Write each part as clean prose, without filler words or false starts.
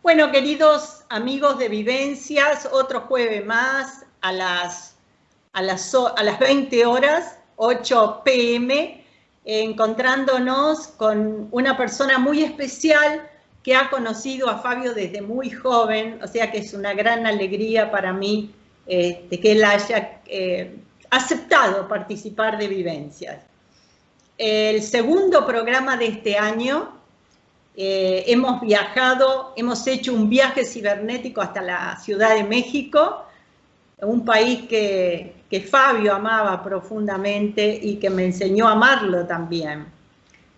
Bueno, queridos amigos de Vivencias, otro jueves más a las 20 horas, 8 p.m., encontrándonos con una persona muy especial que ha conocido a Fabio desde muy joven, o sea que es una gran alegría para mí que él haya aceptado participar de Vivencias. El segundo programa de este año. Hemos viajado, hemos hecho un viaje cibernético hasta la Ciudad de México, un país que Fabio amaba profundamente y que me enseñó a amarlo también.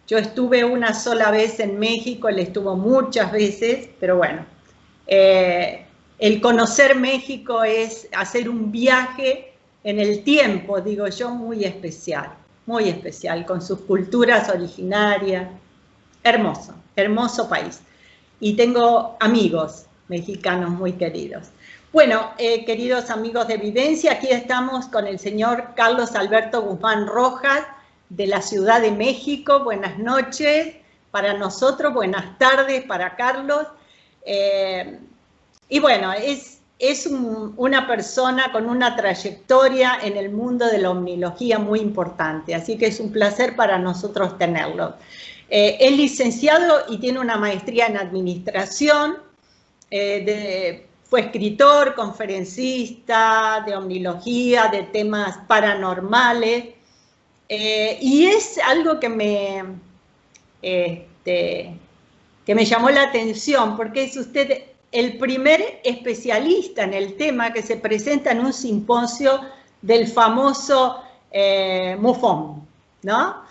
Yo estuve una sola vez en México, él estuvo muchas veces, pero bueno, el conocer México es hacer un viaje en el tiempo, digo yo, muy especial, con sus culturas originarias. Hermoso, hermoso país. Y tengo amigos mexicanos muy queridos. Bueno, queridos amigos de Vivencia, aquí estamos con el señor Carlos Alberto Guzmán Rojas, de la Ciudad de México. Buenas noches para nosotros, buenas tardes para Carlos. Y bueno, es una persona con una trayectoria en el mundo de la omnilogía muy importante, así que es un placer para nosotros tenerlo. Es licenciado y tiene una maestría en administración, fue escritor, conferencista de omnilogía, de temas paranormales, y es algo que me llamó la atención, porque es usted el primer especialista en el tema que se presenta en un simposio del famoso MUFON, ¿no?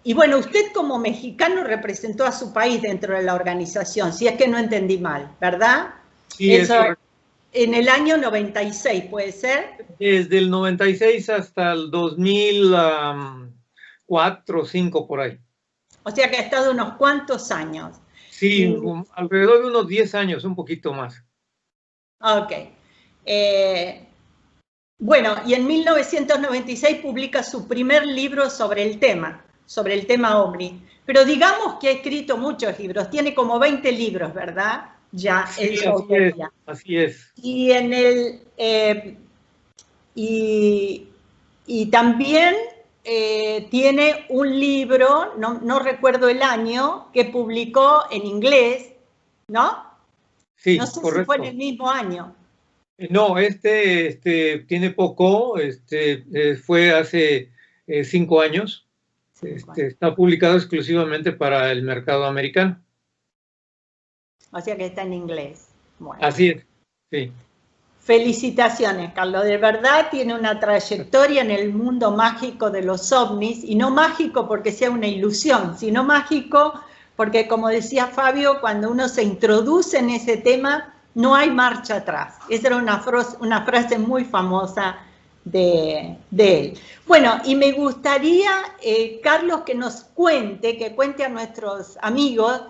Y bueno, usted como mexicano representó a su país dentro de la organización, si es que no entendí mal, ¿verdad? Sí, eso en el año 96, ¿puede ser? Desde el 96 hasta el 2004 o 2005, por ahí. O sea que ha estado unos cuantos años. Sí, alrededor de unos 10 años, un poquito más. Ok. Bueno, y en 1996 publica su primer libro sobre el tema OVNI. Pero digamos que ha escrito muchos libros, tiene como 20 libros, ¿verdad? Ya, sí, así es. Y en el... y también tiene un libro, no recuerdo el año, que publicó en inglés, ¿no? Sí, no sé correcto. si fue en el mismo año. No, tiene poco, fue hace 5 años. Está publicado exclusivamente para el mercado americano. O sea que está en inglés. Bueno. Así es, sí. Felicitaciones, Carlos. De verdad tiene una trayectoria en el mundo mágico de los ovnis, y no mágico porque sea una ilusión, sino mágico porque, como decía Fabio, cuando uno se introduce en ese tema, no hay marcha atrás. Esa era una frase muy famosa de él. Bueno, y me gustaría, Carlos, que cuente a nuestros amigos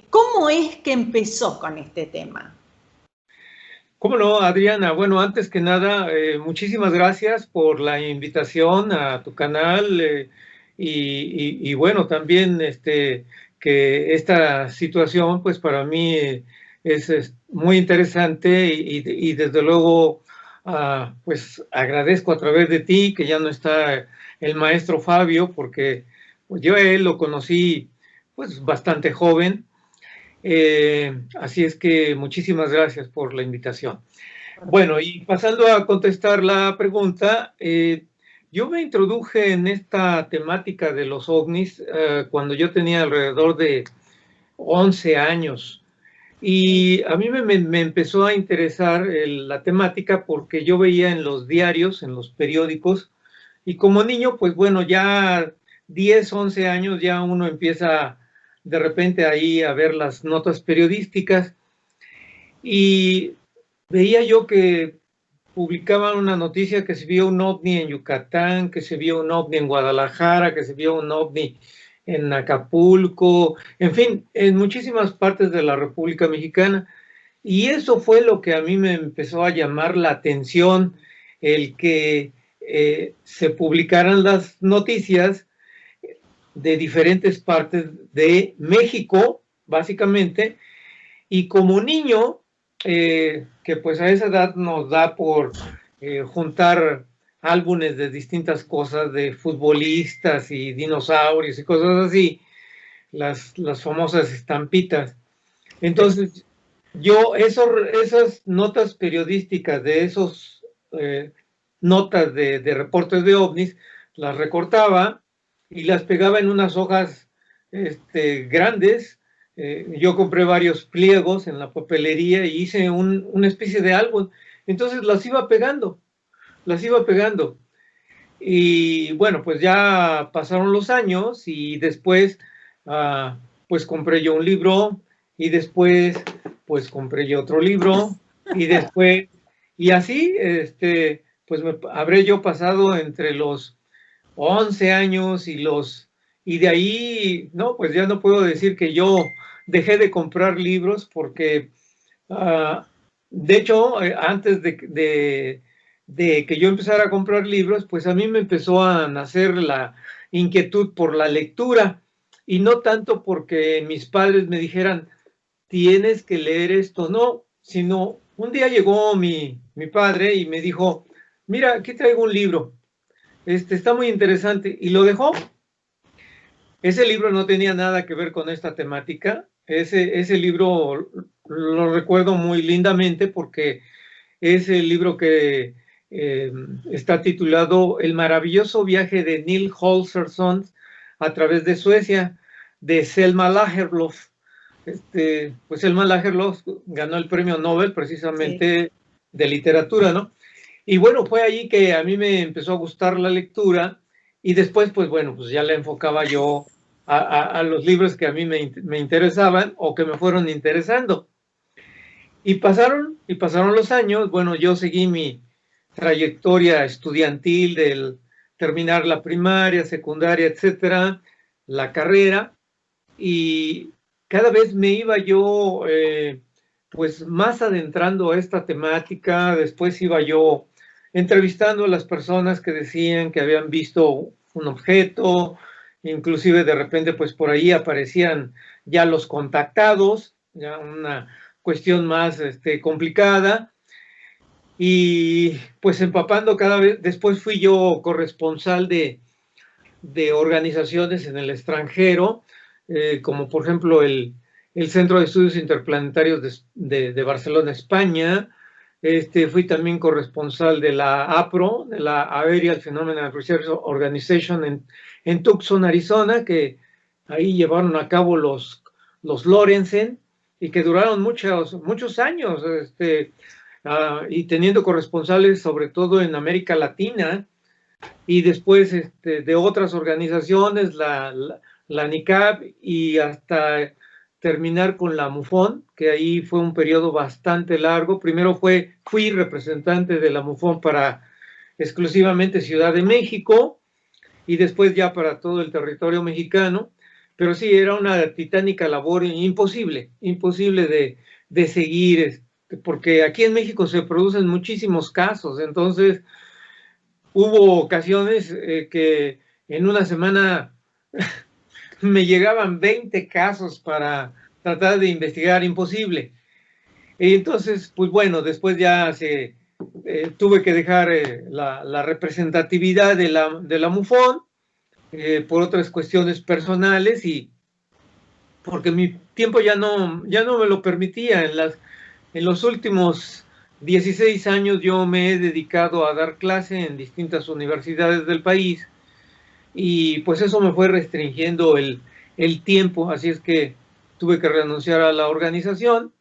cómo es que empezó con este tema. ¿Cómo no, Adriana? Bueno, antes que nada, muchísimas gracias por la invitación a tu canal y bueno, también que esta situación, pues para mí es muy interesante y desde luego, pues agradezco a través de ti que ya no está el maestro Fabio, porque pues, yo a él lo conocí pues bastante joven. Así es que muchísimas gracias por la invitación. Bueno, y pasando a contestar la pregunta, yo me introduje en esta temática de los ovnis cuando yo tenía alrededor de 11 años. Y a mí me empezó a interesar la temática porque yo veía en los diarios, en los periódicos, y como niño, pues bueno, ya 10, 11 años ya uno empieza de repente ahí a ver las notas periodísticas y veía yo que publicaban una noticia que se vio un ovni en Yucatán, que se vio un ovni en Guadalajara, que se vio un ovni en Acapulco, en fin, en muchísimas partes de la República Mexicana. Y eso fue lo que a mí me empezó a llamar la atención, el que se publicaran las noticias de diferentes partes de México, básicamente, y como niño, que pues a esa edad nos da por juntar álbumes de distintas cosas, de futbolistas y dinosaurios y cosas así, las famosas estampitas. Entonces, yo esas notas periodísticas de esos notas de reportes de ovnis, las recortaba y las pegaba en unas hojas grandes. Yo compré varios pliegos en la papelería y hice una especie de álbum. Entonces las iba pegando. Y bueno, pues ya pasaron los años y después, pues compré yo un libro y después, pues compré yo otro libro y después, y así, pues habré yo pasado entre los 11 años y de ahí, no, pues ya no puedo decir que yo dejé de comprar libros porque, de hecho, antes de que yo empezara a comprar libros, pues a mí me empezó a nacer la inquietud por la lectura y no tanto porque mis padres me dijeran, tienes que leer esto, no, sino un día llegó mi padre y me dijo, mira, aquí traigo un libro, está muy interesante, y lo dejó. Ese libro no tenía nada que ver con esta temática. Ese libro lo recuerdo muy lindamente porque es el libro que está titulado El maravilloso viaje de Neil Holgersson a través de Suecia, de Selma Lagerlöf. Pues Selma Lagerlöf ganó el premio Nobel precisamente de literatura, ¿no? Y bueno, fue allí que a mí me empezó a gustar la lectura y después, pues bueno, pues ya le enfocaba yo a los libros que a mí me interesaban o que me fueron interesando. Y pasaron los años. Bueno, yo seguí mi trayectoria estudiantil del terminar la primaria, secundaria, etcétera, la carrera, y cada vez me iba yo pues más adentrando a esta temática. Después iba yo entrevistando a las personas que decían que habían visto un objeto, inclusive de repente pues por ahí aparecían ya los contactados, ya una cuestión más complicada, y pues empapando cada vez. Después fui yo corresponsal de organizaciones en el extranjero, como por ejemplo el Centro de Estudios Interplanetarios de Barcelona, España. Fui también corresponsal de la APRO, de la Aerial Phenomenon Research Organization en Tucson, Arizona, que ahí llevaron a cabo los Lorenzen y que duraron muchos años, y teniendo corresponsales sobre todo en América Latina, y después de otras organizaciones, la NICAP, y hasta terminar con la MUFON, que ahí fue un periodo bastante largo. Primero fui representante de la MUFON para exclusivamente Ciudad de México y después ya para todo el territorio mexicano. Pero sí, era una titánica labor, imposible de seguir, porque aquí en México se producen muchísimos casos. Entonces hubo ocasiones que en una semana me llegaban 20 casos para tratar de investigar, imposible. Y entonces, pues bueno, después ya tuve que dejar la representatividad de la MUFON por otras cuestiones personales y porque mi tiempo ya no me lo permitía. En los últimos 16 años yo me he dedicado a dar clase en distintas universidades del país y pues eso me fue restringiendo el tiempo, así es que tuve que renunciar a la organización.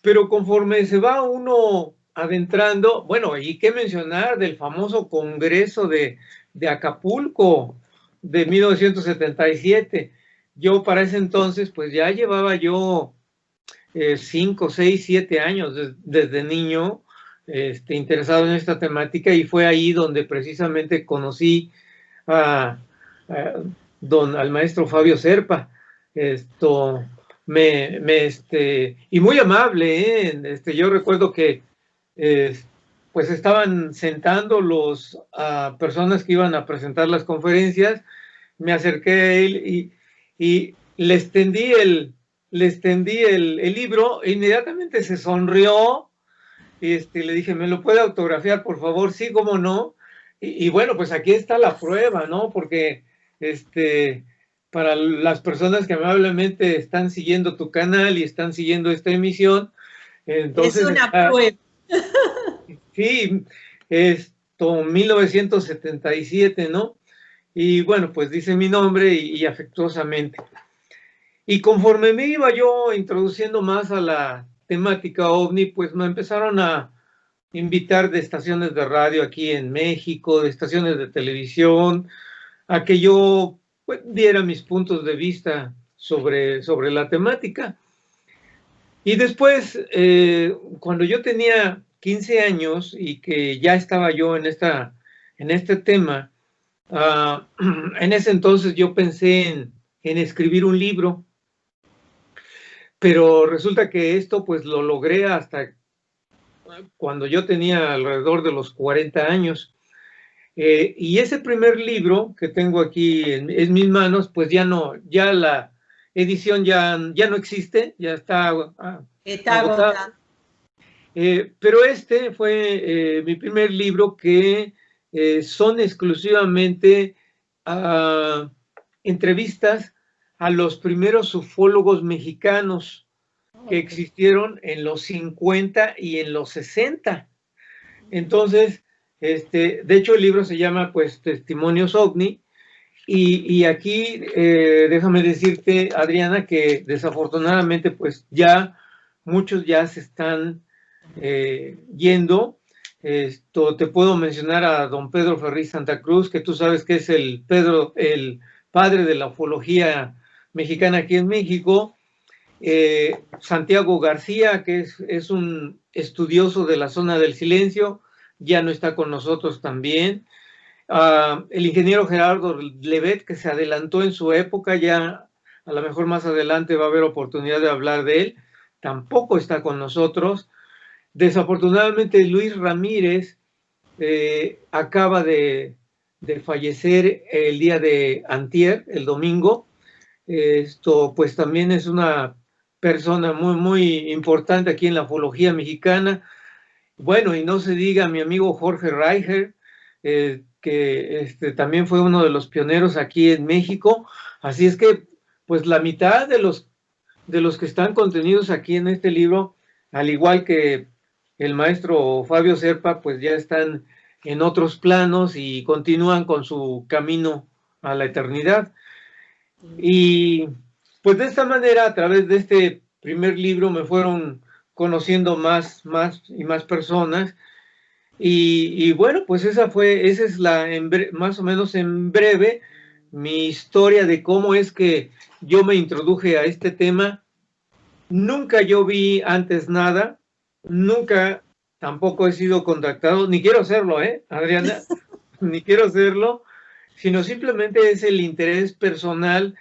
Pero conforme se va uno adentrando, bueno, y qué mencionar del famoso Congreso de Acapulco de 1977. Yo para ese entonces pues ya llevaba yo 5, 6, 7 años desde niño interesado en esta temática, y fue ahí donde precisamente conocí al maestro Fabio Serpa. Y muy amable, yo recuerdo que pues estaban sentando los personas que iban a presentar las conferencias. Me acerqué a él y le extendí le extendí el libro, e inmediatamente se sonrió. Le dije, ¿me lo puede autografiar, por favor? Sí, cómo no. Y bueno, pues aquí está la prueba, ¿no? Porque para las personas que amablemente están siguiendo tu canal y están siguiendo esta emisión, Es entonces una está, prueba. sí, esto, 1977, ¿no? Y bueno, pues dice mi nombre y afectuosamente. Y conforme me iba yo introduciendo más a la temática OVNI, pues me empezaron a invitar de estaciones de radio aquí en México, de estaciones de televisión, a que yo pues, diera mis puntos de vista sobre la temática. Y después, cuando yo tenía 15 años y que ya estaba yo en este tema, en ese entonces yo pensé en escribir un libro, pero resulta que esto pues lo logré hasta cuando yo tenía alrededor de los 40 años. Y ese primer libro que tengo aquí en mis manos, pues ya la edición ya no existe, ya está Está agotada. agotada. Pero este fue mi primer libro que son exclusivamente entrevistas a los primeros ufólogos mexicanos que existieron en los 50 y en los 60. Entonces, de hecho el libro se llama pues Testimonios OVNI y aquí déjame decirte, Adriana, que desafortunadamente pues ya muchos ya se están yendo. Te puedo mencionar a don Pedro Ferriz Santa Cruz, que tú sabes que es el padre de la ufología mexicana aquí en México. Santiago García, que es un estudioso de la zona del silencio, ya no está con nosotros también. El ingeniero Gerardo Levet, que se adelantó en su época, ya a lo mejor más adelante va a haber oportunidad de hablar de él, tampoco está con nosotros. Desafortunadamente Luis Ramírez acaba de fallecer el día de antier, el domingo. Esto pues también es una persona muy, muy importante aquí en la ufología mexicana. Bueno, y no se diga mi amigo Jorge Reicher, que también fue uno de los pioneros aquí en México. Así es que, pues la mitad de los que están contenidos aquí en este libro, al igual que el maestro Fabio Serpa, pues ya están en otros planos y continúan con su camino a la eternidad. Y pues de esta manera, a través de este primer libro, me fueron conociendo más y más personas. Y bueno, pues esa es más o menos en breve mi historia de cómo es que yo me introduje a este tema. Nunca yo vi antes nada, nunca tampoco he sido contactado, ni quiero serlo, Adriana, ni quiero serlo, sino simplemente es el interés personal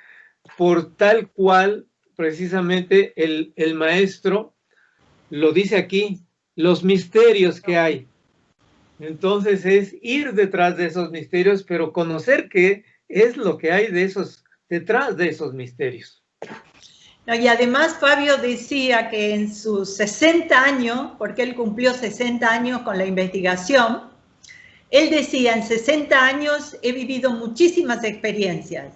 por tal cual precisamente el maestro lo dice aquí, los misterios que hay. Entonces es ir detrás de esos misterios, pero conocer qué es lo que hay detrás de esos misterios. No, y además Fabio decía que en sus 60 años, porque él cumplió 60 años con la investigación, él decía, en 60 años he vivido muchísimas experiencias,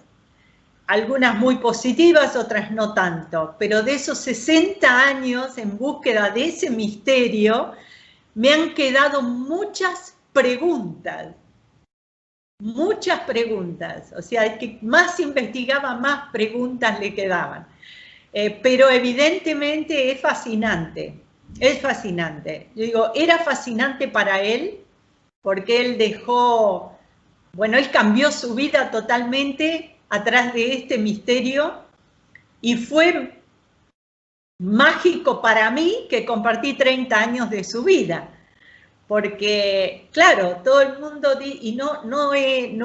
algunas muy positivas, otras no tanto, pero de esos 60 años en búsqueda de ese misterio, me han quedado muchas preguntas, o sea, el que más investigaba, más preguntas le quedaban. Pero evidentemente es fascinante. Yo digo, era fascinante para él, porque él él cambió su vida totalmente atrás de este misterio, y fue mágico para mí que compartí 30 años de su vida. Porque, claro, todo el mundo, y no he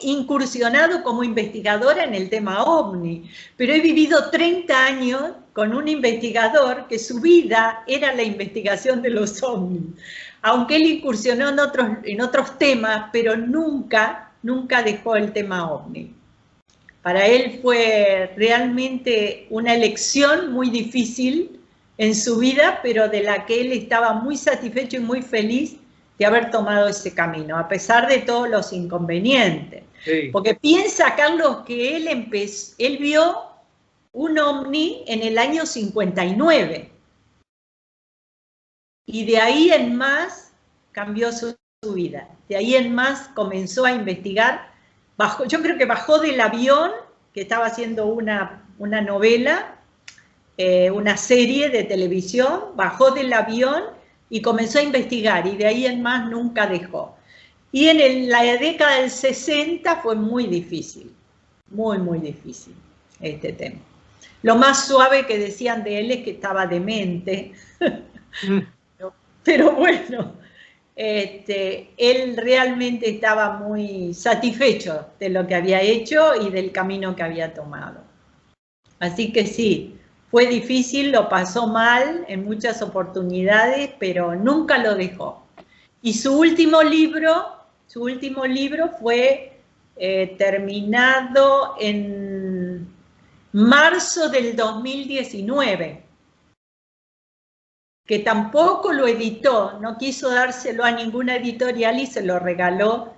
incursionado como investigadora en el tema OVNI, pero he vivido 30 años con un investigador que su vida era la investigación de los OVNI. Aunque él incursionó en otros temas, pero nunca dejó el tema OVNI. Para él fue realmente una elección muy difícil en su vida, pero de la que él estaba muy satisfecho y muy feliz de haber tomado ese camino, a pesar de todos los inconvenientes. Sí. Porque piensa, Carlos, que él vio un ovni en el año 59. Y de ahí en más cambió su vida. De ahí en más comenzó a investigar. Yo creo que bajó del avión, que estaba haciendo una novela, una serie de televisión, bajó del avión y comenzó a investigar, y de ahí en más nunca dejó. Y en la década del 60 fue muy difícil, muy difícil este tema. Lo más suave que decían de él es que estaba demente, pero bueno, él realmente estaba muy satisfecho de lo que había hecho y del camino que había tomado. Así que sí, fue difícil, lo pasó mal en muchas oportunidades, pero nunca lo dejó. Y su último libro fue terminado en marzo del 2019, que tampoco lo editó, no quiso dárselo a ninguna editorial y se lo regaló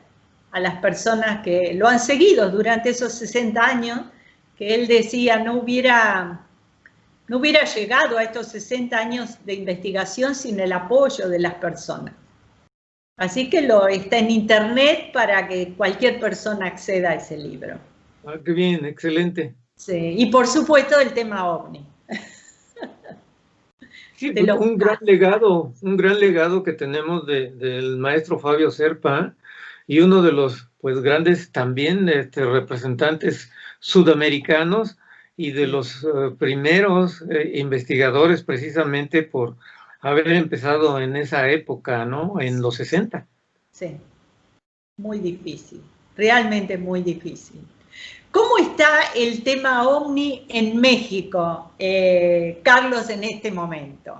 a las personas que lo han seguido durante esos 60 años, que él decía no hubiera llegado a estos 60 años de investigación sin el apoyo de las personas. Así que está en internet para que cualquier persona acceda a ese libro. Ah, qué bien, excelente. Sí, y por supuesto el tema OVNI. Sí, un gran legado que tenemos del maestro Fabio Serpa, y uno de los pues grandes también representantes sudamericanos y de los primeros investigadores, precisamente por haber empezado en esa época, ¿no? En los 60. Sí, muy difícil, realmente muy difícil. ¿Cómo está el tema OVNI en México, Carlos, en este momento?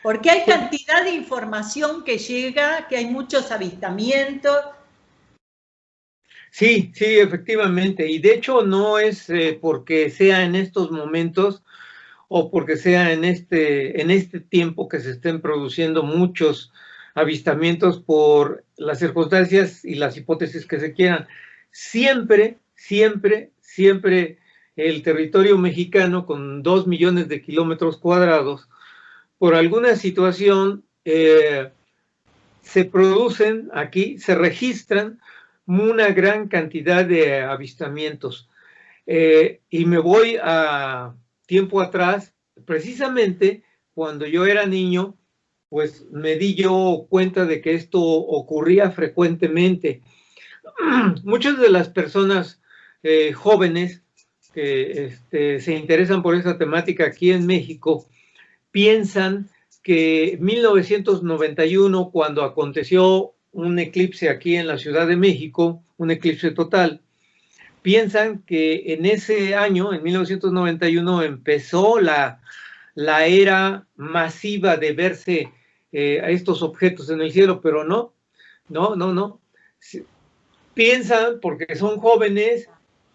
Porque hay cantidad de información que llega, que hay muchos avistamientos. Sí, efectivamente. Y de hecho no es porque sea en estos momentos o porque sea en este tiempo que se estén produciendo muchos avistamientos por las circunstancias y las hipótesis que se quieran. Siempre el territorio mexicano, con 2 millones de kilómetros cuadrados, por alguna situación se producen aquí, se registran una gran cantidad de avistamientos. Y me voy a tiempo atrás, precisamente cuando yo era niño, pues me di yo cuenta de que esto ocurría frecuentemente. Muchas de las personas jóvenes que se interesan por esta temática aquí en México piensan que en 1991, cuando aconteció un eclipse aquí en la Ciudad de México, un eclipse total, piensan que en ese año, en 1991, empezó la era masiva de verse a estos objetos en el cielo, pero no. Piensan porque son jóvenes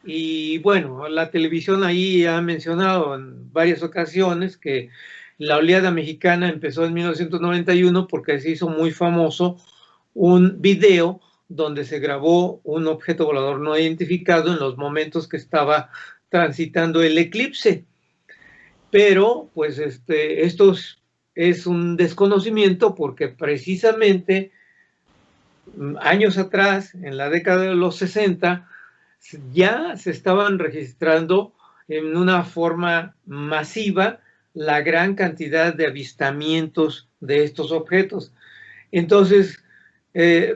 y bueno, la televisión ahí ha mencionado en varias ocasiones que la oleada mexicana empezó en 1991 porque se hizo muy famoso un video donde se grabó un objeto volador no identificado en los momentos que estaba transitando el eclipse. Pero pues esto es un desconocimiento porque precisamente años atrás, en la década de los 60, ya se estaban registrando en una forma masiva la gran cantidad de avistamientos de estos objetos. Entonces,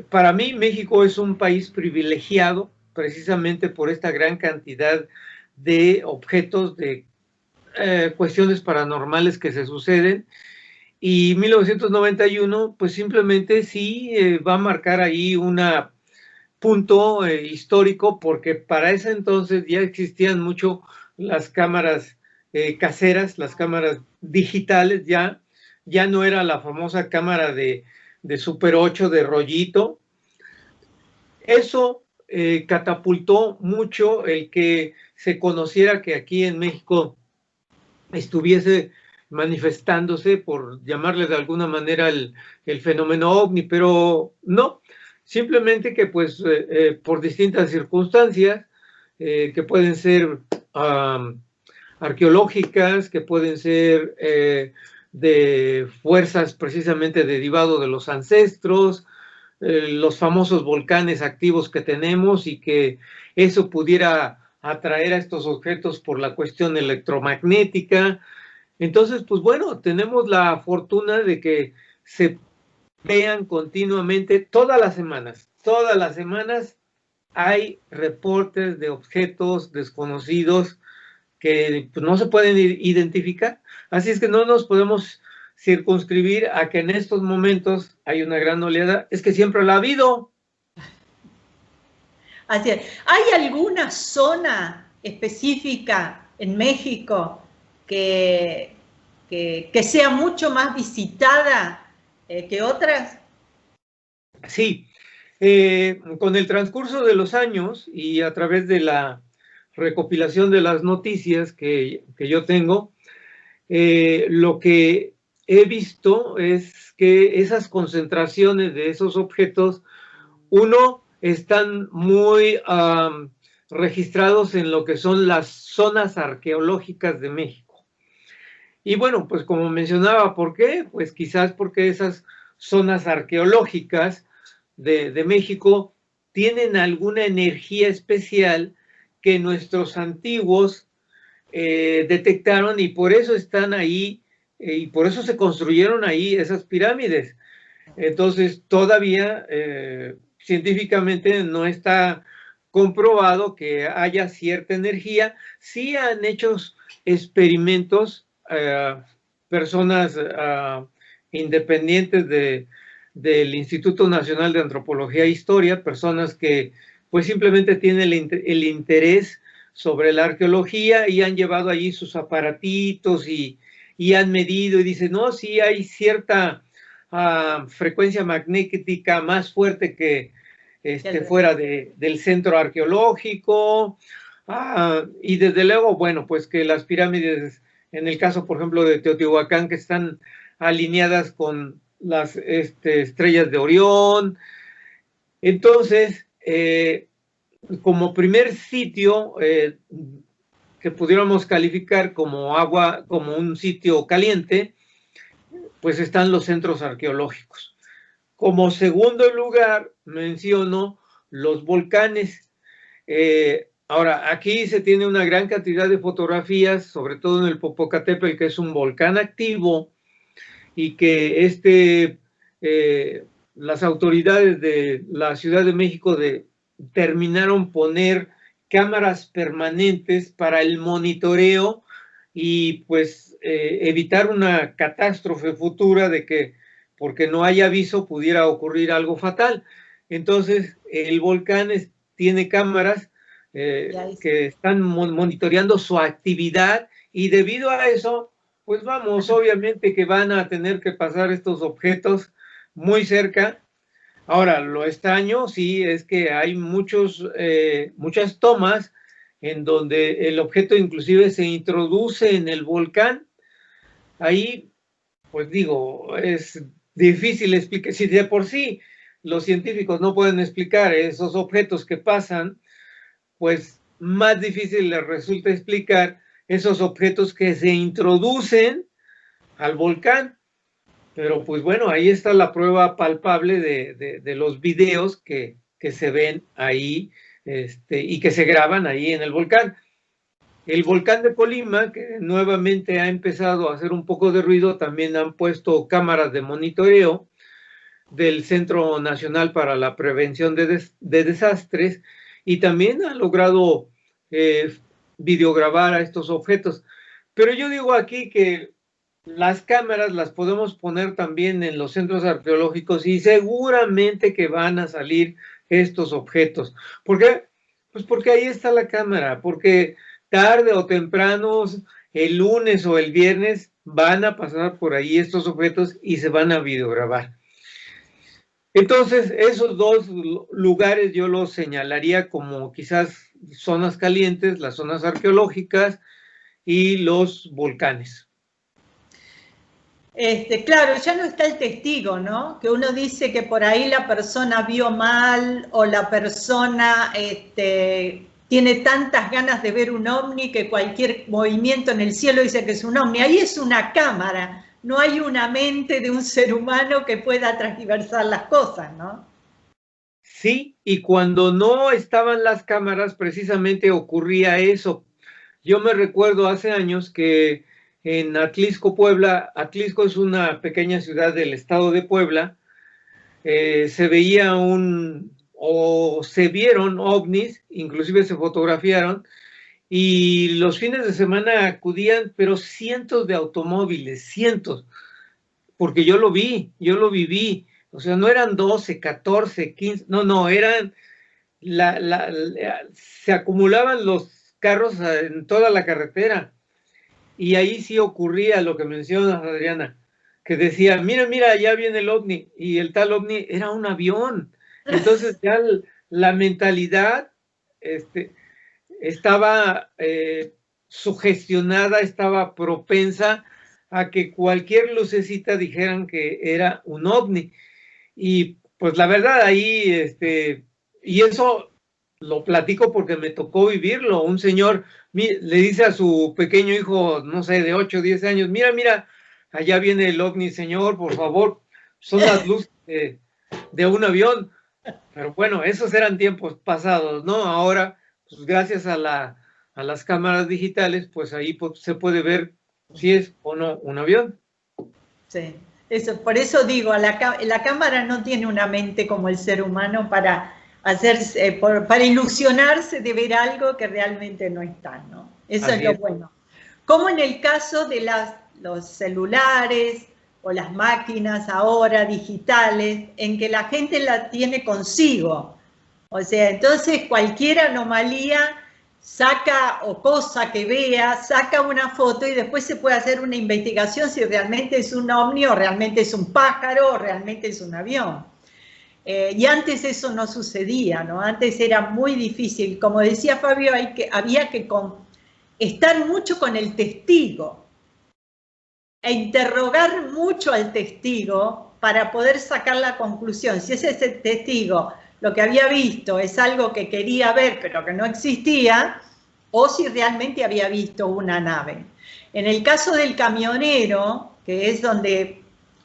para mí México es un país privilegiado precisamente por esta gran cantidad de objetos, de cuestiones paranormales que se suceden. Y 1991, pues simplemente sí va a marcar ahí un punto histórico, porque para ese entonces ya existían mucho las cámaras caseras, las cámaras digitales, ya no era la famosa cámara de Super 8 de rollito. Eso catapultó mucho el que se conociera que aquí en México estuviese manifestándose, por llamarle de alguna manera el fenómeno ovni, pero no, simplemente que pues por distintas circunstancias que pueden ser arqueológicas, que pueden ser de fuerzas precisamente derivado de los ancestros, los famosos volcanes activos que tenemos, y que eso pudiera atraer a estos objetos por la cuestión electromagnética. Entonces, pues bueno, tenemos la fortuna de que se vean continuamente todas las semanas hay reportes de objetos desconocidos que pues, no se pueden identificar. Así es que no nos podemos circunscribir a que en estos momentos hay una gran oleada, es que siempre la ha habido. Así es. ¿Hay alguna zona específica en México que sea mucho más visitada que otras? Sí, con el transcurso de los años y a través de la recopilación de las noticias que yo tengo, lo que he visto es que esas concentraciones de esos objetos, uno, están muy registrados en lo que son las zonas arqueológicas de México. Y bueno, pues como mencionaba, ¿por qué? Pues quizás porque esas zonas arqueológicas de México tienen alguna energía especial que nuestros antiguos detectaron, y por eso están ahí, y por eso se construyeron ahí esas pirámides. Entonces, todavía científicamente no está comprobado que haya cierta energía. Sí han hecho experimentos personas independientes del Instituto Nacional de Antropología e Historia, personas que pues simplemente tienen el interés sobre la arqueología y han llevado allí sus aparatitos y han medido y dicen, no, sí hay cierta frecuencia magnética más fuerte que fuera del centro arqueológico. Y desde luego, bueno, pues que las pirámides, en el caso, por ejemplo, de Teotihuacán, que están alineadas con las estrellas de Orión. Entonces, como primer sitio que pudiéramos calificar como agua, como un sitio caliente, pues están los centros arqueológicos. Como segundo lugar, menciono los volcanes. Ahora, aquí se tiene una gran cantidad de fotografías, sobre todo en el Popocatépetl, que es un volcán activo, y que las autoridades de la Ciudad de México determinaron poner cámaras permanentes para el monitoreo y pues evitar una catástrofe futura de que porque no hay aviso pudiera ocurrir algo fatal. Entonces el volcán tiene cámaras que están monitoreando su actividad, y debido a eso pues vamos, obviamente que van a tener que pasar estos objetos muy cerca. Ahora, lo extraño, sí, es que hay muchas tomas en donde el objeto inclusive se introduce en el volcán. Ahí, pues digo, es difícil explicar. Si de por sí los científicos no pueden explicar esos objetos que pasan, pues más difícil les resulta explicar esos objetos que se introducen al volcán. Pero pues bueno, ahí está la prueba palpable de los videos que se ven ahí y que se graban ahí en el volcán. El volcán de Colima, que nuevamente ha empezado a hacer un poco de ruido, también han puesto cámaras de monitoreo del Centro Nacional para la Prevención de Desastres, y también ha logrado videograbar a estos objetos. Pero yo digo aquí que las cámaras las podemos poner también en los centros arqueológicos y seguramente que van a salir estos objetos. ¿Por qué? Pues porque ahí está la cámara, porque tarde o temprano, el lunes o el viernes, van a pasar por ahí estos objetos y se van a videograbar. Entonces, esos dos lugares yo los señalaría como quizás zonas calientes, las zonas arqueológicas y los volcanes. Claro, ya no está el testigo, ¿no? Que uno dice que por ahí la persona vio mal o la persona tiene tantas ganas de ver un ovni que cualquier movimiento en el cielo dice que es un ovni. Ahí es una cámara, no hay una mente de un ser humano que pueda transversar las cosas, ¿no? Sí, y cuando no estaban las cámaras, precisamente ocurría eso. Yo me recuerdo hace años que en Atlisco, Puebla, Atlisco es una pequeña ciudad del estado de Puebla, se veía o se vieron ovnis, inclusive se fotografiaron, y los fines de semana acudían, pero cientos de automóviles, cientos, porque yo lo viví, o sea, no eran 12, 14, 15, no, eran, se acumulaban los carros en toda la carretera, y ahí sí ocurría lo que mencionas, Adriana, que decía, mira, ya viene el ovni, y el tal ovni era un avión. Entonces ya la mentalidad estaba sugestionada, estaba propensa a que cualquier lucecita dijeran que era un ovni. Y pues la verdad ahí, y eso lo platico porque me tocó vivirlo. Un señor le dice a su pequeño hijo, no sé, de 8 o 10 años, mira, allá viene el ovni, señor, por favor, son las luces de un avión. Pero bueno, esos eran tiempos pasados, ¿no? Ahora, pues gracias a las cámaras digitales, pues ahí se puede ver si es o no un avión. Sí, por eso digo, la cámara no tiene una mente como el ser humano para para ilusionarse de ver algo que realmente no está, ¿no? Eso es lo bueno. Como en el caso de los celulares o las máquinas ahora digitales, en que la gente la tiene consigo. O sea, entonces cualquier anomalía saca o cosa que vea, saca una foto y después se puede hacer una investigación si realmente es un ovni o realmente es un pájaro o realmente es un avión. Y antes eso no sucedía, ¿no? Antes era muy difícil. Como decía Fabio, había que estar mucho con el testigo e interrogar mucho al testigo para poder sacar la conclusión. Si ese testigo lo que había visto es algo que quería ver pero que no existía, o si realmente había visto una nave. En el caso del camionero, que es donde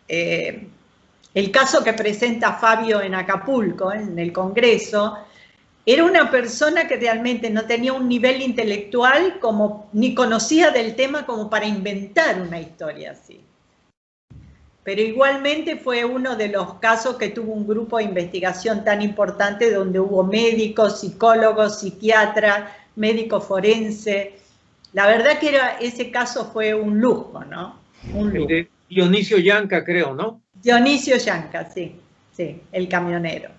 el caso que presenta Fabio en Acapulco, en el Congreso, era una persona que realmente no tenía un nivel intelectual ni conocía del tema como para inventar una historia así. Pero igualmente fue uno de los casos que tuvo un grupo de investigación tan importante donde hubo médicos, psicólogos, psiquiatras, médicos forenses. La verdad que ese caso fue un lujo, ¿no? Un lujo. El de Dionisio Yanca, creo, ¿no? Dionisio Yanca, sí, el camionero.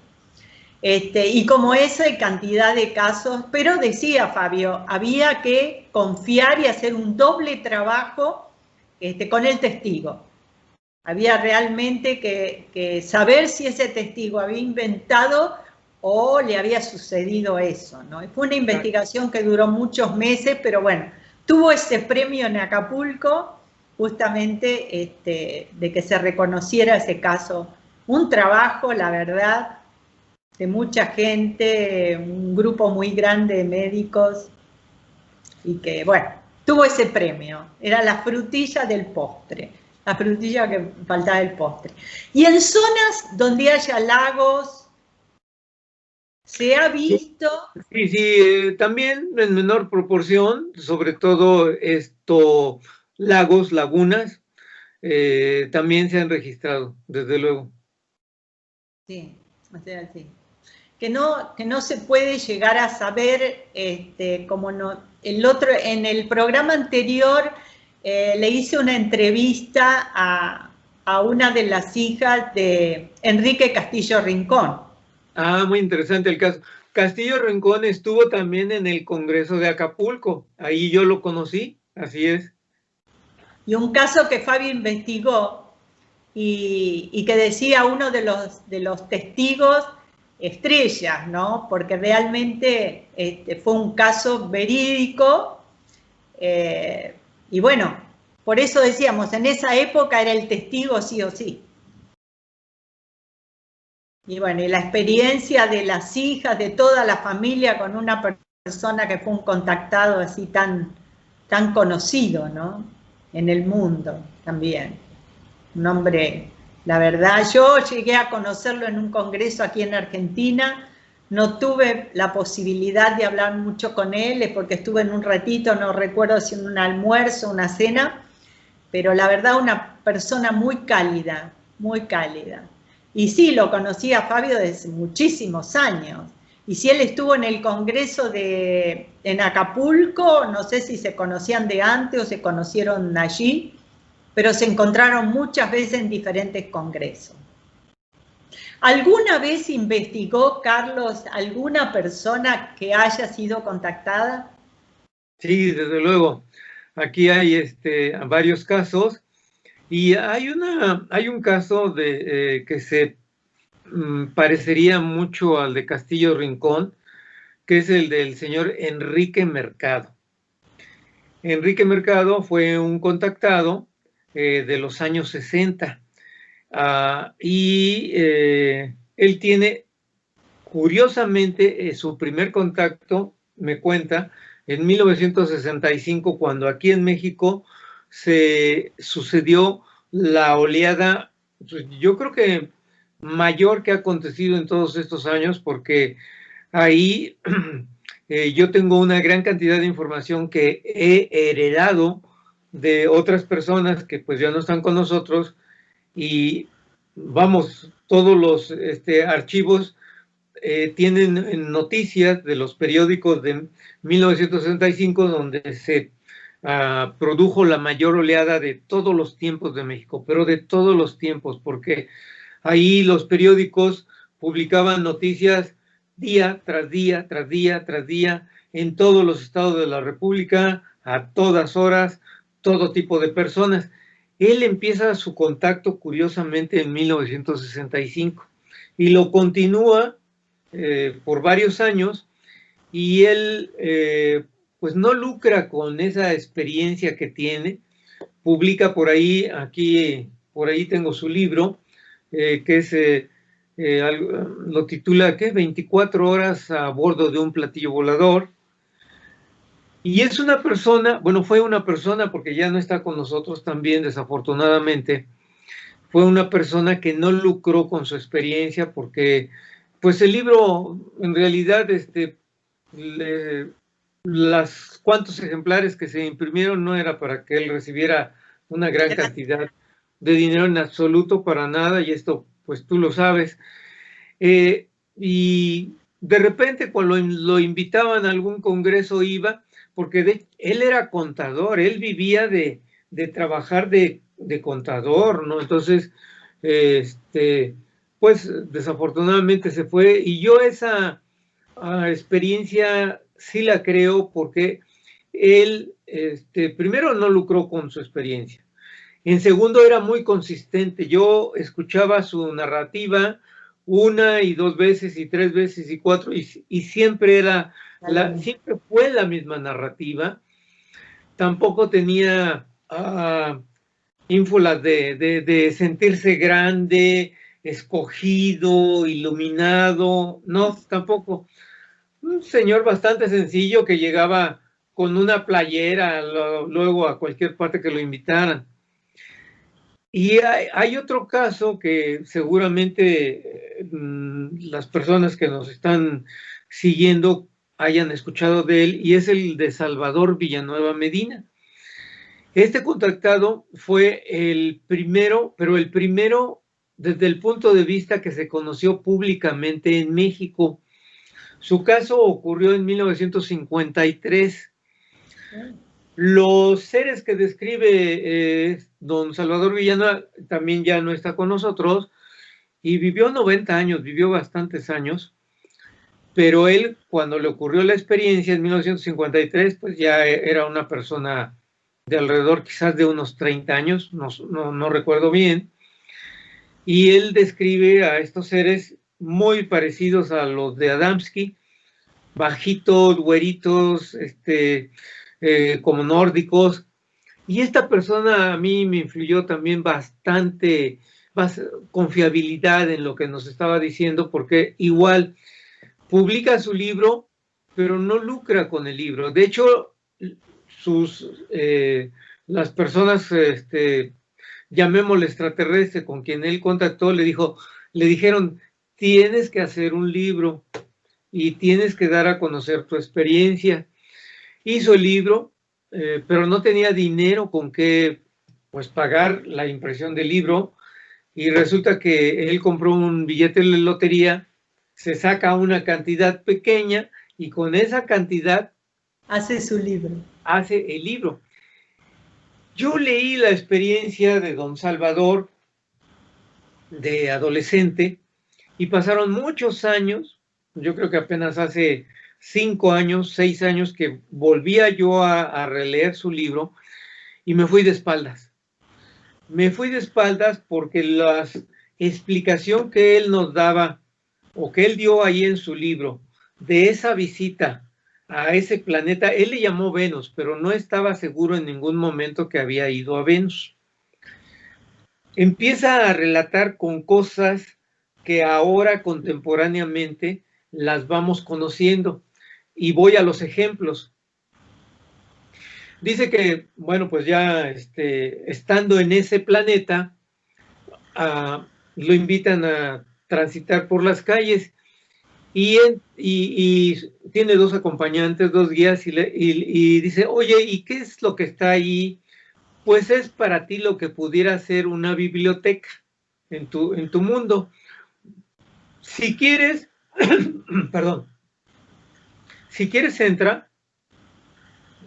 Y como esa hay cantidad de casos, pero decía Fabio, había que confiar y hacer un doble trabajo con el testigo. Había realmente que saber si ese testigo había inventado o le había sucedido eso, ¿no? Fue una investigación que duró muchos meses, pero bueno, tuvo ese premio en Acapulco, justamente de que se reconociera ese caso. Un trabajo, la verdad, de mucha gente, un grupo muy grande de médicos, y que, bueno, tuvo ese premio. Era la frutilla del postre. La frutilla que faltaba del postre. Y en zonas donde haya lagos, se ha visto... Sí, también en menor proporción, sobre todo lagos, lagunas, también se han registrado, desde luego. Sí, o sea, sí. Que no se puede llegar a saber, como no... En el programa anterior le hice una entrevista a una de las hijas de Enrique Castillo Rincón. Ah, muy interesante el caso. Castillo Rincón estuvo también en el Congreso de Acapulco, ahí yo lo conocí, así es. Y un caso que Fabio investigó y que decía uno de los testigos estrellas, ¿no? Porque realmente fue un caso verídico, y bueno, por eso decíamos, en esa época era el testigo sí o sí. Y bueno, y la experiencia de las hijas, de toda la familia con una persona que fue un contactado así tan conocido, ¿no? En el mundo también. Un hombre, la verdad, yo llegué a conocerlo en un congreso aquí en Argentina, no tuve la posibilidad de hablar mucho con él, es porque estuve en un ratito, no recuerdo si en un almuerzo, una cena, pero la verdad una persona muy cálida, muy cálida. Y sí, lo conocí a Fabio desde muchísimos años. Y si él estuvo en el congreso en Acapulco, no sé si se conocían de antes o se conocieron allí, pero se encontraron muchas veces en diferentes congresos. ¿Alguna vez investigó, Carlos, alguna persona que haya sido contactada? Sí, desde luego. Aquí hay varios casos y hay un caso que se parecería mucho al de Castillo Rincón, que es el del señor Enrique Mercado. Enrique Mercado fue un contactado de los años 60 y él tiene, curiosamente, su primer contacto, me cuenta, en 1965, cuando aquí en México se sucedió la oleada, pues, yo creo que mayor que ha acontecido en todos estos años, porque ahí yo tengo una gran cantidad de información que he heredado de otras personas que pues ya no están con nosotros y vamos, todos los archivos tienen noticias de los periódicos de 1965 donde se produjo la mayor oleada de todos los tiempos de México, pero de todos los tiempos, porque ahí los periódicos publicaban noticias día tras día, tras día, tras día, en todos los estados de la República, a todas horas, todo tipo de personas. Él empieza su contacto, curiosamente, en 1965 y lo continúa por varios años, y él pues no lucra con esa experiencia que tiene. Publica por ahí, por ahí tengo su libro, que es, lo titula, ¿qué? 24 horas a bordo de un platillo volador. Y es una persona, bueno, fue una persona, porque ya no está con nosotros también, desafortunadamente, fue una persona que no lucró con su experiencia, porque pues el libro, en realidad, las cuantos ejemplares que se imprimieron no era para que él recibiera una gran cantidad de dinero en absoluto, para nada, y esto pues tú lo sabes. Y de repente cuando lo invitaban a algún congreso iba, porque él era contador, él vivía de trabajar de contador, ¿no? Entonces, pues desafortunadamente se fue, y yo esa experiencia sí la creo, porque él, primero, no lucró con su experiencia. En segundo, era muy consistente. Yo escuchaba su narrativa una y dos veces y tres veces y cuatro, y siempre siempre fue la misma narrativa. Tampoco tenía ínfulas de sentirse grande, escogido, iluminado. No, tampoco. Un señor bastante sencillo que llegaba con una playera luego a cualquier parte que lo invitaran. Y hay otro caso que seguramente las personas que nos están siguiendo hayan escuchado de él, y es el de Salvador Villanueva Medina. Este contactado fue el primero, pero el primero desde el punto de vista que se conoció públicamente en México. Su caso ocurrió en 1953. Los seres que describe don Salvador Villanueva también ya no está con nosotros, y vivió 90 años, vivió bastantes años, pero él, cuando le ocurrió la experiencia en 1953, pues ya era una persona de alrededor quizás de unos 30 años, no recuerdo bien, y él describe a estos seres muy parecidos a los de Adamski, bajitos, güeritos, como nórdicos. Y esta persona a mí me influyó también bastante, confiabilidad en lo que nos estaba diciendo, porque igual publica su libro, pero no lucra con el libro. De hecho, las personas, llamémosle extraterrestre, con quien él contactó, le dijeron, tienes que hacer un libro y tienes que dar a conocer tu experiencia. Hizo el libro, pero no tenía dinero con qué pues pagar la impresión del libro, y resulta que él compró un billete de lotería, se saca una cantidad pequeña y con esa cantidad hace su libro. Hace el libro. Yo leí la experiencia de don Salvador de adolescente y pasaron muchos años, yo creo que apenas hace 5 años, 6 años que volvía yo a releer su libro y me fui de espaldas. Me fui de espaldas porque la explicación que él nos daba o que él dio ahí en su libro de esa visita a ese planeta, él le llamó Venus, pero no estaba seguro en ningún momento que había ido a Venus. Empieza a relatar con cosas que ahora contemporáneamente las vamos conociendo. Y voy a los ejemplos. Dice que, bueno, pues ya estando en ese planeta, lo invitan a transitar por las calles y tiene 2 acompañantes, 2 guías y dice, oye, ¿y qué es lo que está ahí? Pues es para ti lo que pudiera ser una biblioteca en tu mundo. Si quieres, perdón, si quieres entra,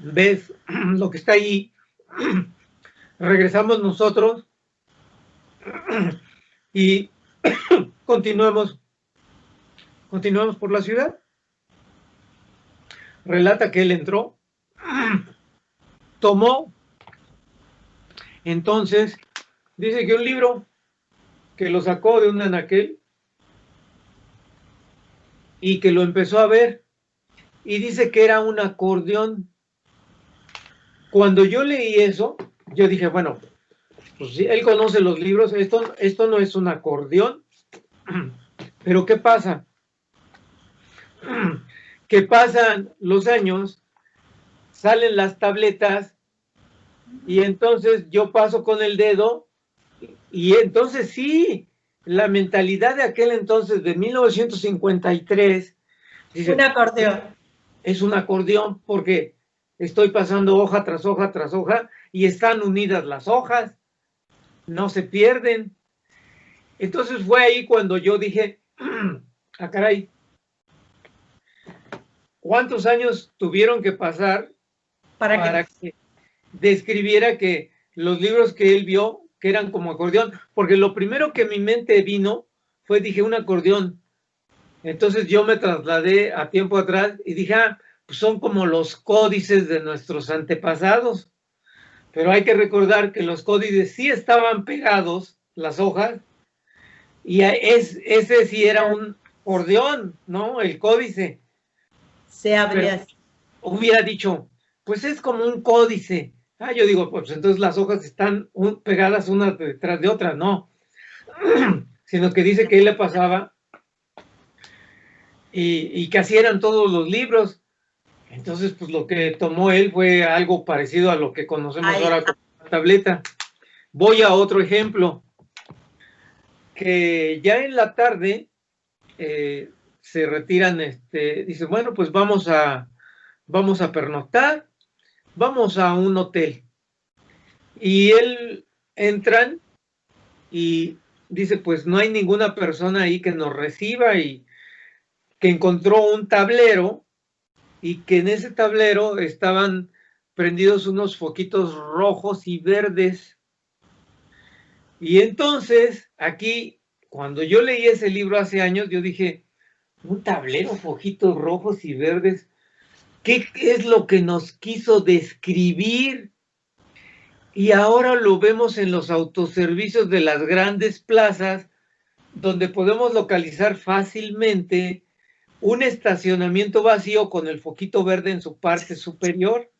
ves lo que está ahí, regresamos nosotros y continuamos por la ciudad. Relata que él entró, tomó, entonces dice que un libro que lo sacó de un anaquel y que lo empezó a ver y dice que era un acordeón. Cuando yo leí eso, yo dije, bueno, pues si él conoce los libros, esto no es un acordeón. Pero ¿qué pasa? Que pasan los años, salen las tabletas y entonces yo paso con el dedo y entonces sí, la mentalidad de aquel entonces de 1953 dice, un acordeón. Es un acordeón porque estoy pasando hoja tras hoja tras hoja y están unidas las hojas, no se pierden. Entonces fue ahí cuando yo dije, caray, ¿cuántos años tuvieron que pasar para que describiera que los libros que él vio, que eran como acordeón? Porque lo primero que mi mente vino fue, dije, un acordeón. Entonces yo me trasladé a tiempo atrás y dije, pues son como los códices de nuestros antepasados. Pero hay que recordar que los códices sí estaban pegados, las hojas, y ese sí era un acordeón, ¿no? El códice. Se abría. Hubiera dicho, pues es como un códice. Yo digo, pues entonces las hojas están pegadas una detrás de otra, no. Sino que dice que él le pasaba y que así eran todos los libros. Entonces, pues lo que tomó él fue algo parecido a lo que conocemos ahora como la tableta. Voy a otro ejemplo, que ya en la tarde se retiran, dice, bueno, pues vamos a pernoctar, vamos a un hotel. Y él entran y dice, pues no hay ninguna persona ahí que nos reciba, y que encontró un tablero y que en ese tablero estaban prendidos unos foquitos rojos y verdes. Y entonces, aquí, cuando yo leí ese libro hace años, yo dije, un tablero, foquitos rojos y verdes, ¿qué es lo que nos quiso describir? Y ahora lo vemos en los autoservicios de las grandes plazas, donde podemos localizar fácilmente un estacionamiento vacío con el foquito verde en su parte superior.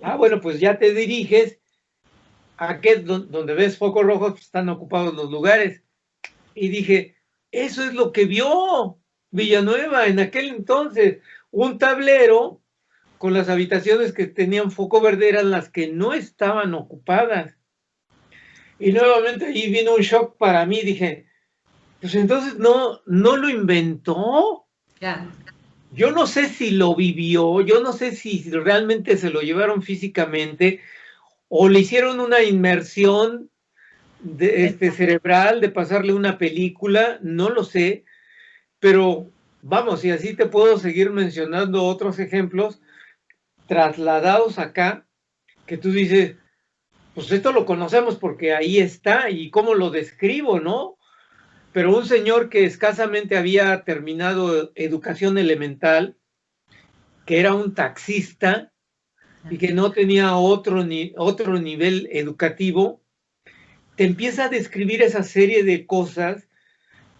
Ah, bueno, pues ya te diriges a que donde ves focos rojos, pues están ocupados los lugares. Y dije, eso es lo que vio Villanueva en aquel entonces, un tablero con las habitaciones que tenían foco verde eran las que no estaban ocupadas. Y nuevamente ahí vino un shock para mí, dije, pues entonces no lo inventó. Ya. Yo no sé si lo vivió, yo no sé si realmente se lo llevaron físicamente o le hicieron una inmersión cerebral de pasarle una película, no lo sé, pero vamos, y así te puedo seguir mencionando otros ejemplos trasladados acá, que tú dices, pues esto lo conocemos porque ahí está, y cómo lo describo, ¿no? Pero un señor que escasamente había terminado educación elemental, que era un taxista y que no tenía otro nivel educativo, te empieza a describir esa serie de cosas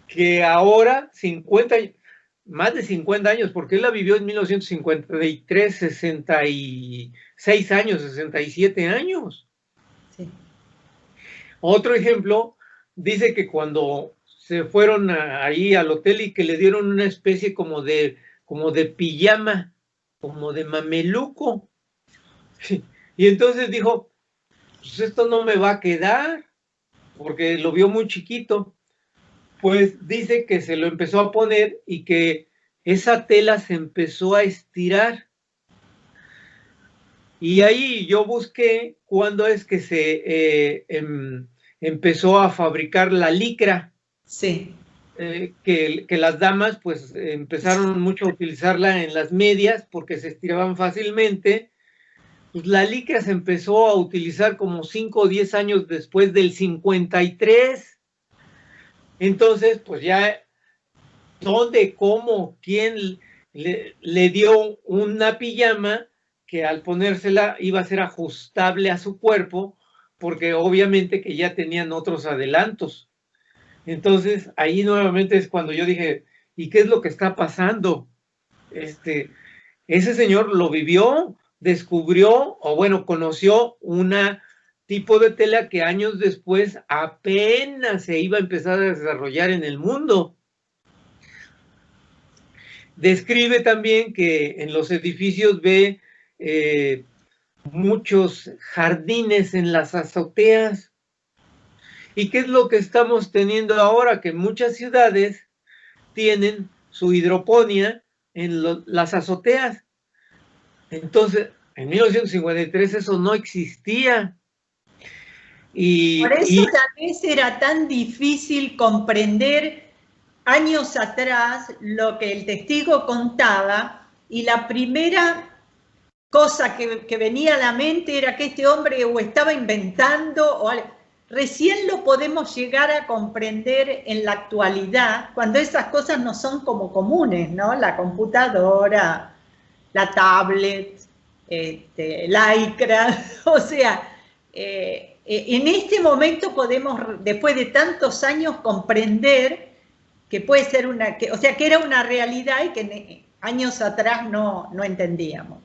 que ahora, más de 50 años, porque él la vivió en 1953, 66 años, 67 años. Sí. Otro ejemplo, dice que cuando se fueron ahí al hotel y que le dieron una especie como de pijama, como de mameluco. Y entonces dijo, pues esto no me va a quedar, porque lo vio muy chiquito. Pues dice que se lo empezó a poner y que esa tela se empezó a estirar. Y ahí yo busqué cuándo es que se empezó a fabricar la licra. Sí. Que las damas pues empezaron mucho a utilizarla en las medias porque se estiraban fácilmente. Pues la licra se empezó a utilizar como 5 o 10 años después del 53. Entonces, pues ya, ¿dónde, cómo, quién le dio una pijama que al ponérsela iba a ser ajustable a su cuerpo? Porque obviamente que ya tenían otros adelantos. Entonces, ahí nuevamente es cuando yo dije, ¿y qué es lo que está pasando? Ese señor lo vivió, descubrió, o bueno, conoció una tipo de tela que años después apenas se iba a empezar a desarrollar en el mundo. Describe también que en los edificios ve muchos jardines en las azoteas. ¿Y qué es lo que estamos teniendo ahora? Que muchas ciudades tienen su hidroponía en las azoteas. Entonces, en 1953 eso no existía. Por eso tal vez era tan difícil comprender años atrás lo que el testigo contaba, y la primera cosa que venía a la mente era que este hombre o estaba inventando o algo. Recién lo podemos llegar a comprender en la actualidad, cuando esas cosas no son como comunes, ¿no? La computadora, la tablet, la ICRA, o sea, en este momento podemos, después de tantos años, comprender que puede ser o sea, que era una realidad y que años atrás no entendíamos.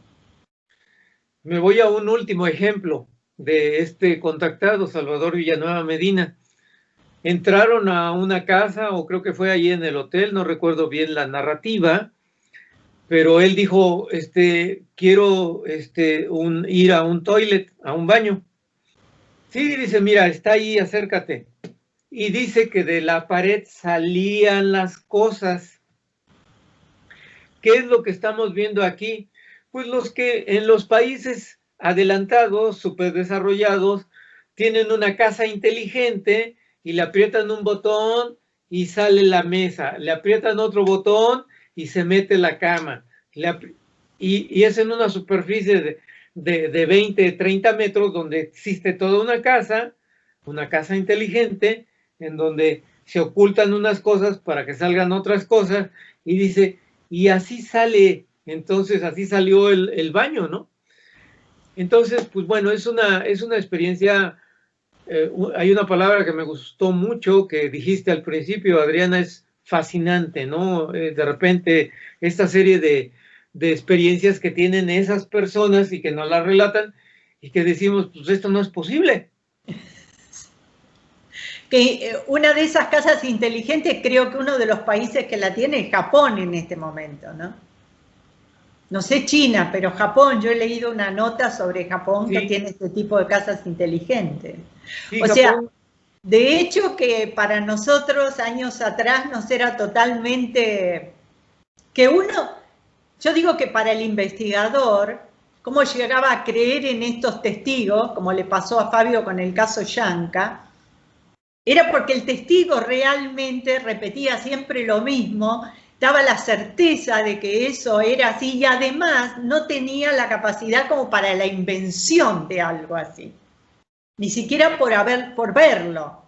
Me voy a un último ejemplo de este contactado, Salvador Villanueva Medina. Entraron a una casa, o creo que fue allí en el hotel, no recuerdo bien la narrativa, pero él dijo, quiero ir a un toilet, a un baño. Sí, dice, mira, está ahí, acércate. Y dice que de la pared salían las cosas. ¿Qué es lo que estamos viendo aquí? Pues los que en los países adelantados, superdesarrollados, tienen una casa inteligente y le aprietan un botón y sale la mesa, le aprietan otro botón y se mete la cama. Y es en una superficie de 20, 30 metros donde existe toda una casa inteligente, en donde se ocultan unas cosas para que salgan otras cosas, y dice, y así sale, entonces así salió el baño, ¿no? Entonces, pues bueno, es una experiencia hay una palabra que me gustó mucho que dijiste al principio, Adriana, es fascinante, ¿no? De repente, esta serie de experiencias que tienen esas personas y que nos las relatan y que decimos, pues esto no es posible. Que una de esas casas inteligentes, creo que uno de los países que la tiene es Japón en este momento, ¿no? No sé China, pero Japón, yo he leído una nota sobre Japón que tiene este tipo de casas inteligentes. Sí, o sea, Japón. de hecho que para nosotros años atrás nos era totalmente, que uno, yo digo que para el investigador, cómo llegaba a creer en estos testigos, como le pasó a Fabio con el caso Yanka, era porque el testigo realmente repetía siempre lo mismo, daba la certeza de que eso era así y además no tenía la capacidad como para la invención de algo así, ni siquiera por verlo.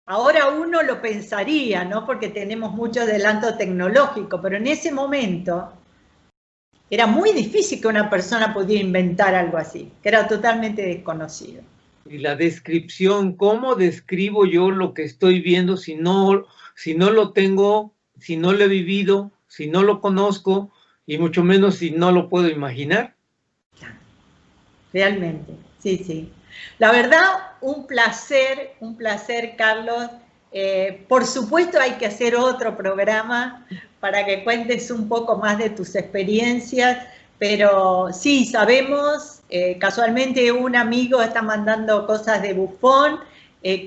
Ahora uno lo pensaría, ¿no? Porque tenemos mucho adelanto tecnológico, pero en ese momento era muy difícil que una persona pudiera inventar algo así, que era totalmente desconocido. Y la descripción, ¿cómo describo yo lo que estoy viendo si no lo tengo, si no lo he vivido, si no lo conozco y mucho menos si no lo puedo imaginar? Realmente, sí, sí. La verdad, un placer, Carlos. Por supuesto hay que hacer otro programa para que cuentes un poco más de tus experiencias, pero sí, sabemos, casualmente un amigo está mandando cosas de Buffon,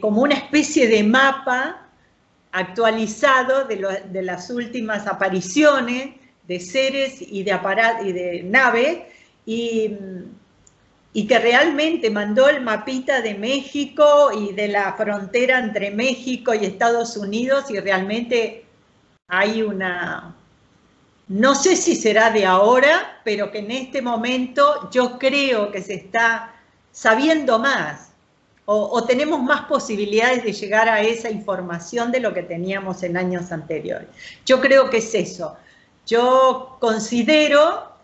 como una especie de mapa actualizado de las últimas apariciones de seres y de naves, y que realmente mandó el mapita de México y de la frontera entre México y Estados Unidos, y realmente hay una, no sé si será de ahora, pero que en este momento yo creo que se está sabiendo más, o tenemos más posibilidades de llegar a esa información de lo que teníamos en años anteriores. Yo creo que es eso. Yo considero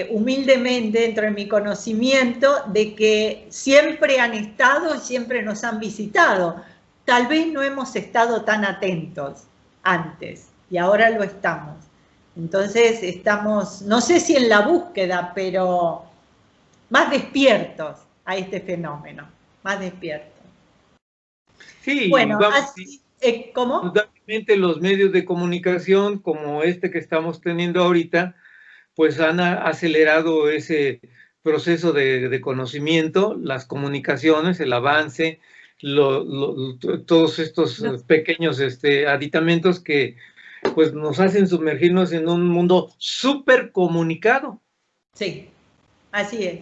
humildemente, dentro de mi conocimiento, de que siempre han estado y siempre nos han visitado. Tal vez no hemos estado tan atentos antes y ahora lo estamos. Entonces estamos, no sé si en la búsqueda, pero más despiertos a este fenómeno, más despiertos. Sí, Bueno, vamos, así, ¿cómo? indudablemente los medios de comunicación como este que estamos teniendo ahorita, pues han acelerado ese proceso de conocimiento, las comunicaciones, el avance, todos estos pequeños aditamentos que pues nos hacen sumergirnos en un mundo súper comunicado. Sí, así es,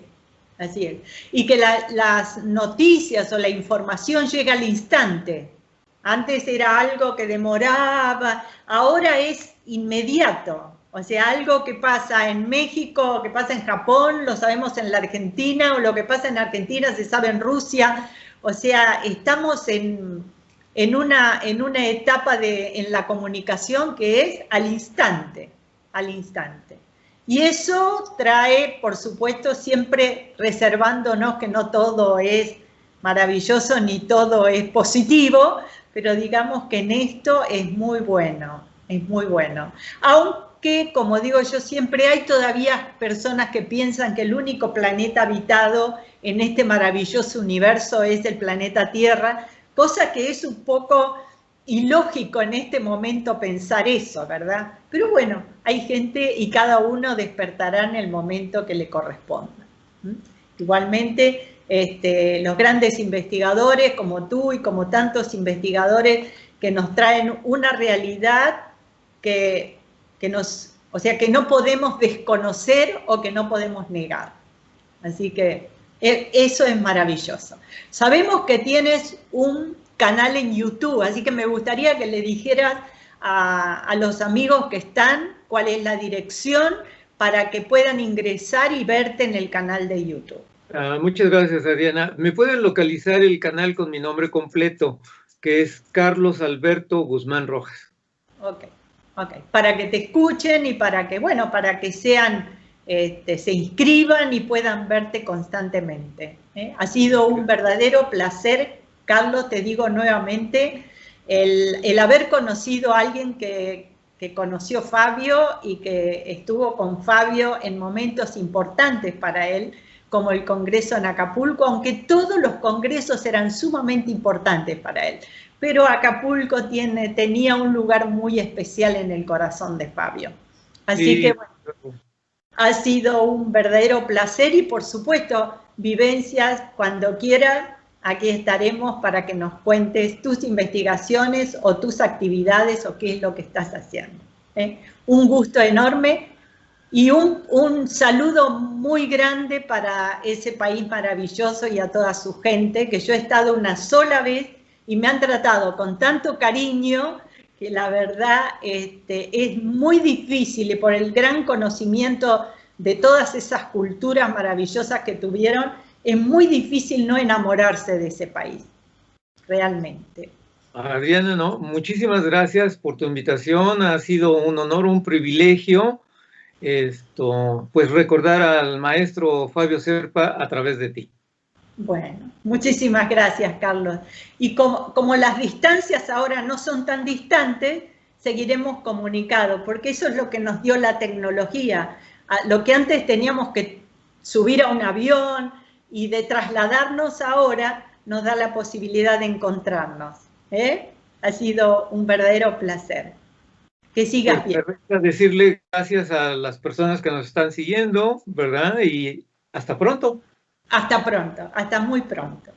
así es. Y que las noticias o la información llega al instante. Antes era algo que demoraba, ahora es inmediato. O sea, algo que pasa en México, que pasa en Japón, lo sabemos en la Argentina, o lo que pasa en Argentina se sabe en Rusia. O sea, estamos en una etapa en la comunicación que es al instante, al instante. Y eso trae, por supuesto, siempre reservándonos que no todo es maravilloso ni todo es positivo, pero digamos que en esto es muy bueno, es muy bueno. Aunque, como digo yo siempre, hay todavía personas que piensan que el único planeta habitado en este maravilloso universo es el planeta Tierra, cosa que es un poco ilógico en este momento pensar eso, ¿verdad? Pero bueno, hay gente y cada uno despertará en el momento que le corresponda. Igualmente, los grandes investigadores como tú y como tantos investigadores que nos traen una realidad que o sea, que no podemos desconocer o que no podemos negar. Así que eso es maravilloso. Sabemos que tienes un canal en YouTube, así que me gustaría que le dijeras a los amigos que están cuál es la dirección para que puedan ingresar y verte en el canal de YouTube. Muchas gracias, Adriana. Me pueden localizar el canal con mi nombre completo, que es Carlos Alberto Guzmán Rojas. Ok, ok. Para que te escuchen y para que, bueno, para que sean, se inscriban y puedan verte constantemente. Ha sido un verdadero placer Carlos, te digo nuevamente, el haber conocido a alguien que conoció Fabio y que estuvo con Fabio en momentos importantes para él, como el Congreso en Acapulco, aunque todos los congresos eran sumamente importantes para él. Pero Acapulco tenía un lugar muy especial en el corazón de Fabio. Así que, bueno, ha sido un verdadero placer y, por supuesto, Vivencias, cuando quieras, aquí estaremos para que nos cuentes tus investigaciones o tus actividades o qué es lo que estás haciendo. Un gusto enorme y un saludo muy grande para ese país maravilloso y a toda su gente, que yo he estado una sola vez y me han tratado con tanto cariño que la verdad es muy difícil, y por el gran conocimiento de todas esas culturas maravillosas que tuvieron, es muy difícil no enamorarse de ese país, realmente. Adriana, no, muchísimas gracias por tu invitación, ha sido un honor, un privilegio, pues recordar al maestro Fabio Serpa a través de ti. Bueno, muchísimas gracias, Carlos. Y como las distancias ahora no son tan distantes, seguiremos comunicados, porque eso es lo que nos dio la tecnología. Lo que antes teníamos que subir a un avión y de trasladarnos ahora, nos da la posibilidad de encontrarnos. Ha sido un verdadero placer. Que sigas pues bien. me resta decirle gracias a las personas que nos están siguiendo, ¿verdad? Y hasta pronto. Hasta pronto, hasta muy pronto.